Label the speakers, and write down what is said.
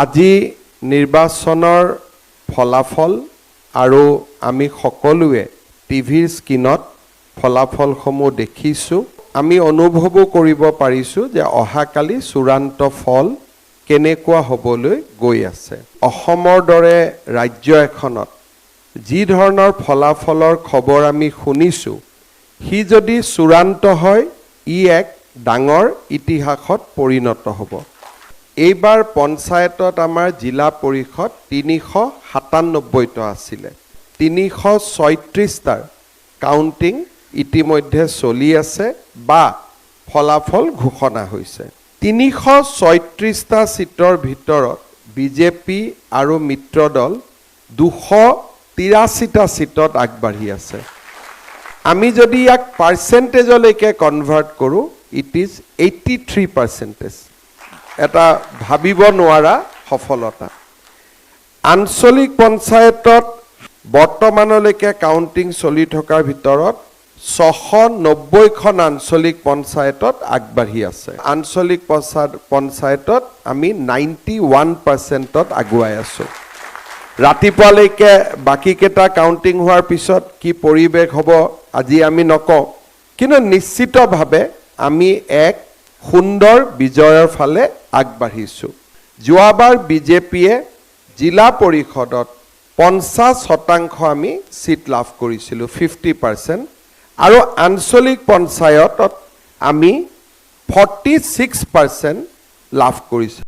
Speaker 1: আজি নিৰ্বাচনৰ ফলাফল আৰু আমি সকলোৱে টিভিৰ স্ক্ৰীনত ফলাফলসমূহ দেখিছোঁ। আমি অনুভৱো কৰিব পাৰিছোঁ যে অহাকালি চূড়ান্ত ফল কেনেকুৱা হ'বলৈ গৈ আছে। অসমৰ দৰে ৰাজ্য এখনত যি ধৰণৰ ফলাফলৰ খবৰ আমি শুনিছোঁ, সি যদি চূড়ান্ত হয়, ই এক ডাঙৰ ইতিহাসত পৰিণত হ'ব। এইবাৰ পঞ্চায়তত আমাৰ জিলা পৰিষদ ৩৯৭টা আছিলে। ৩৩৬টাৰ কাউণ্টিং ইতিমধ্যে চলি আছে বা ফলাফল ঘোষণা হৈছে। ৩৩৬টা চিটৰ ভিতৰত বিজেপি আৰু মিত্ৰ দল ২৮৩টা চিটত আগবাঢ়ি আছে। আমি যদি ইয়াক পাৰ্চেণ্টেজলৈকে কনভাৰ্ট কৰোঁ, ইট ইজ 83%। এটা ভাবিব নোৱাৰা সফলতা। আঞ্চলিক পঞ্চায়তত বৰ্তমানলৈকে কাউণ্টিং চলি থকাৰ ভিতৰত ৬৯০খন আঞ্চলিক পঞ্চায়তত আগবাঢ়ি আছে। আঞ্চলিক পঞ্চায়তত আমি 91%ত আগুৱাই আছোঁ। ৰাতিপুৱালৈকে বাকীকেইটা কাউণ্টিং হোৱাৰ পিছত কি পৰিৱেশ হ'ব আজি আমি নকওঁ, কিন্তু নিশ্চিতভাৱে আমি এক সুন্দৰ বিজয়ৰ ফালে আগবাঢ়িছোঁ। যোৱাবাৰ বিজেপিয়ে জিলা পৰিষদত 50% আমি চিট লাভ কৰিছিলোঁ, 50%, আৰু আঞ্চলিক পঞ্চায়তত আমি 46% লাভ কৰিছোঁ।